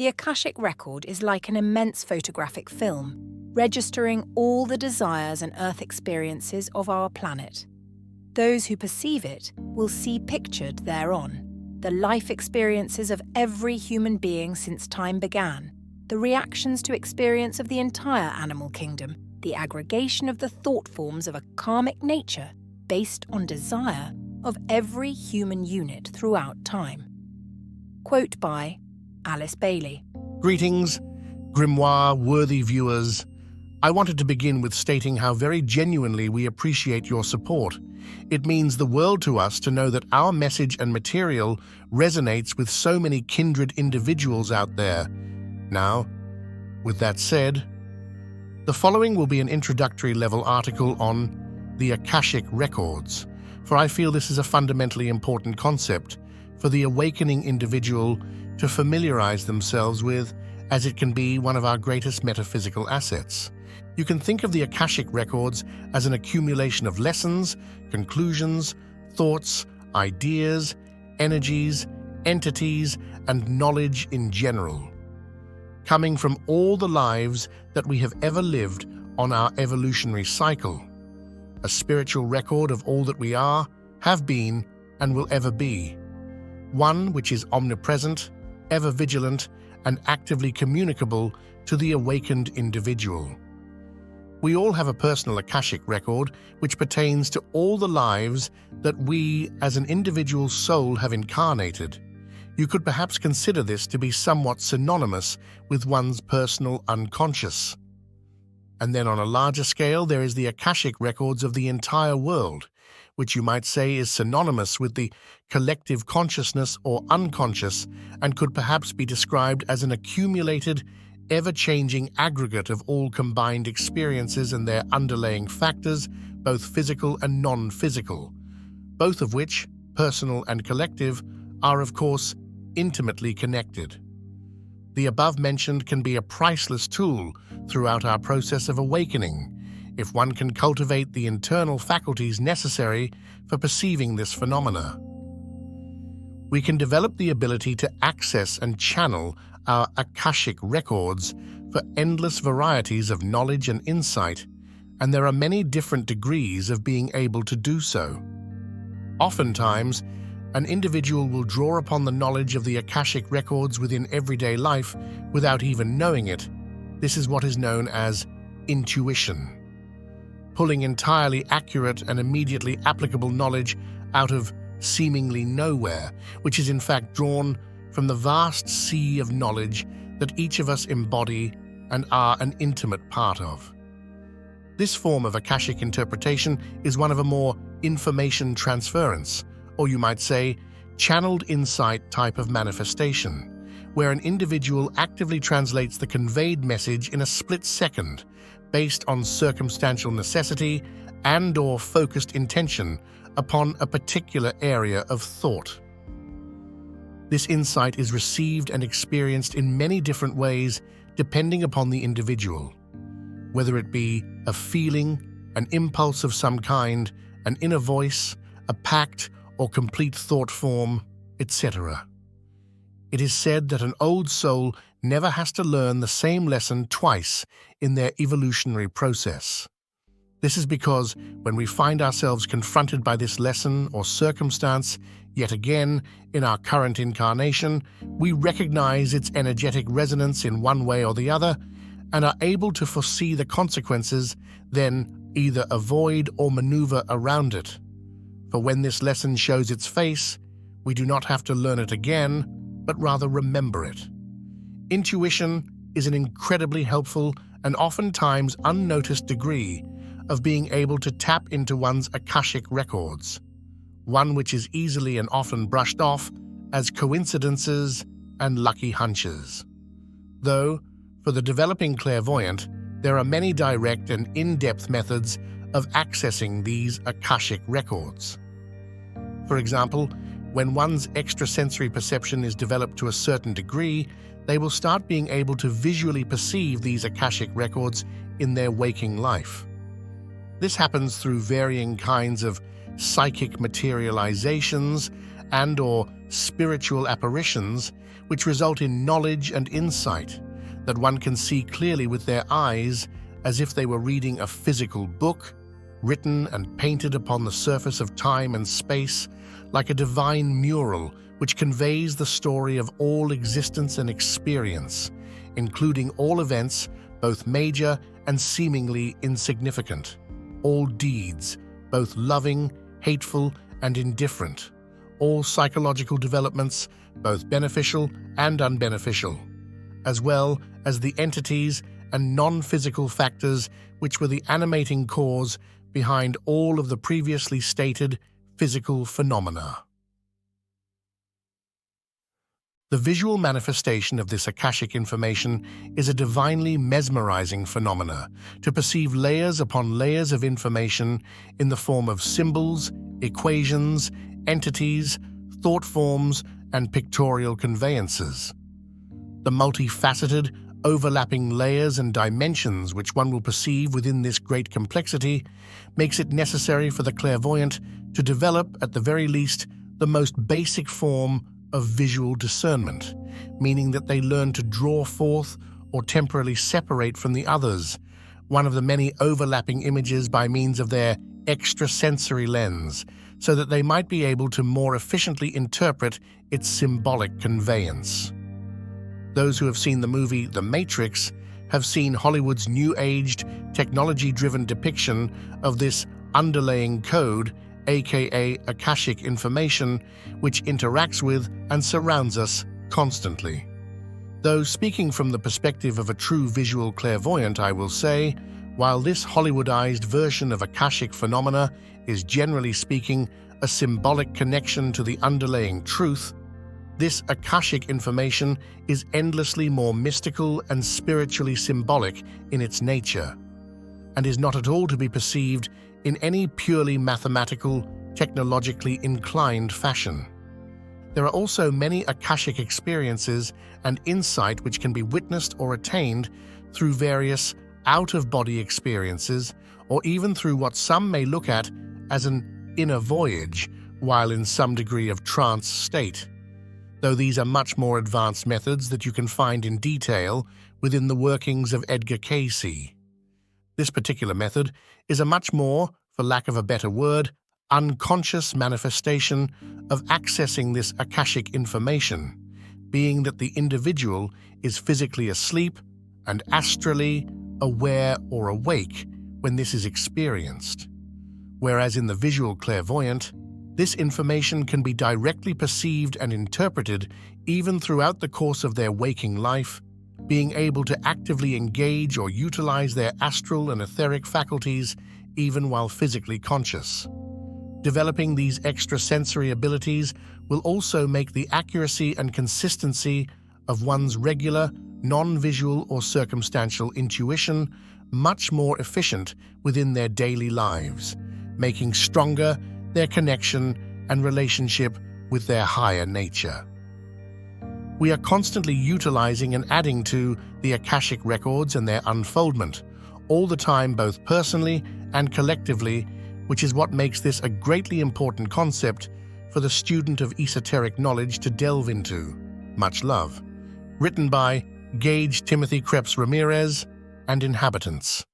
The Akashic Record is like an immense photographic film, registering all the desires and earth experiences of our planet. Those who perceive it will see pictured thereon the life experiences of every human being since time began, the reactions to experience of the entire animal kingdom, the aggregation of the thought forms of a karmic nature based on desire of every human unit throughout time. Quote by Alice Bailey. Greetings, grimoire-worthy viewers. I wanted to begin with stating how very genuinely we appreciate your support. It means the world to us to know that our message and material resonates with so many kindred individuals out there. Now, with that said, the following will be an introductory level article on the Akashic Records, for I feel this is a fundamentally important concept for the awakening individual to familiarize themselves with, as it can be one of our greatest metaphysical assets. You can think of the Akashic Records as an accumulation of lessons, conclusions, thoughts, ideas, energies, entities, and knowledge in general, coming from all the lives that we have ever lived on our evolutionary cycle, a spiritual record of all that we are, have been, and will ever be, one which is omnipresent, ever vigilant, and actively communicable to the awakened individual. We all have a personal Akashic record which pertains to all the lives that we as an individual soul have incarnated. You could perhaps consider this to be somewhat synonymous with one's personal unconscious. And then on a larger scale, there is the Akashic records of the entire world, which you might say is synonymous with the collective consciousness or unconscious, and could perhaps be described as an accumulated, ever-changing aggregate of all combined experiences and their underlying factors, both physical and non-physical, both of which, personal and collective, are of course intimately connected. The above-mentioned can be a priceless tool throughout our process of awakening, if one can cultivate the internal faculties necessary for perceiving this phenomena. We can develop the ability to access and channel our Akashic records for endless varieties of knowledge and insight, and there are many different degrees of being able to do so. Oftentimes, an individual will draw upon the knowledge of the Akashic records within everyday life without even knowing it. This is what is known as intuition, pulling entirely accurate and immediately applicable knowledge out of seemingly nowhere, which is in fact drawn from the vast sea of knowledge that each of us embody and are an intimate part of. This form of Akashic interpretation is one of a more information transference, or you might say, channeled insight type of manifestation, where an individual actively translates the conveyed message in a split second based on circumstantial necessity and/or focused intention upon a particular area of thought. This insight is received and experienced in many different ways depending upon the individual, whether it be a feeling, an impulse of some kind, an inner voice, a pact or complete thought form, etc. It is said that an old soul never has to learn the same lesson twice in their evolutionary process. This is because when we find ourselves confronted by this lesson or circumstance yet again in our current incarnation, we recognize its energetic resonance in one way or the other and are able to foresee the consequences, then either avoid or maneuver around it. For when this lesson shows its face, we do not have to learn it again, but rather remember it. Intuition is an incredibly helpful and oftentimes unnoticed degree of being able to tap into one's Akashic records, one which is easily and often brushed off as coincidences and lucky hunches. Though, for the developing clairvoyant, there are many direct and in-depth methods of accessing these Akashic records. For example, when one's extrasensory perception is developed to a certain degree, they will start being able to visually perceive these Akashic records in their waking life. This happens through varying kinds of psychic materializations and/or spiritual apparitions which result in knowledge and insight that one can see clearly with their eyes, as if they were reading a physical book, written and painted upon the surface of time and space, like a divine mural which conveys the story of all existence and experience, including all events, both major and seemingly insignificant, all deeds, both loving, hateful, and indifferent, all psychological developments, both beneficial and unbeneficial, as well as the entities and non-physical factors which were the animating cause behind all of the previously stated physical phenomena. The visual manifestation of this Akashic information is a divinely mesmerizing phenomena to perceive layers upon layers of information in the form of symbols, equations, entities, thought forms, and pictorial conveyances. The multifaceted, overlapping layers and dimensions which one will perceive within this great complexity makes it necessary for the clairvoyant to develop, at the very least, the most basic form of visual discernment, meaning that they learn to draw forth or temporarily separate from the others one of the many overlapping images by means of their extrasensory lens, so that they might be able to more efficiently interpret its symbolic conveyance. Those who have seen the movie The Matrix have seen Hollywood's new-aged, technology-driven depiction of this underlaying code, aka Akashic information, which interacts with and surrounds us constantly. Though speaking from the perspective of a true visual clairvoyant, I will say, while this Hollywoodized version of Akashic phenomena is generally speaking a symbolic connection to the underlying truth, this Akashic information is endlessly more mystical and spiritually symbolic in its nature, and is not at all to be perceived in any purely mathematical, technologically inclined fashion. There are also many Akashic experiences and insight which can be witnessed or attained through various out-of-body experiences, or even through what some may look at as an inner voyage while in some degree of trance state, though these are much more advanced methods that you can find in detail within the workings of Edgar Cayce. This particular method is a much more, for lack of a better word, unconscious manifestation of accessing this Akashic information, being that the individual is physically asleep and astrally aware or awake when this is experienced. Whereas in the visual clairvoyant, this information can be directly perceived and interpreted even throughout the course of their waking life, being able to actively engage or utilize their astral and etheric faculties even while physically conscious. Developing these extrasensory abilities will also make the accuracy and consistency of one's regular, non-visual or circumstantial intuition much more efficient within their daily lives, making stronger their connection and relationship with their higher nature. We are constantly utilizing and adding to the Akashic records and their unfoldment, all the time both personally and collectively, which is what makes this a greatly important concept for the student of esoteric knowledge to delve into. Much love. Written by Gage Kreps Ramirez and Inhabitants.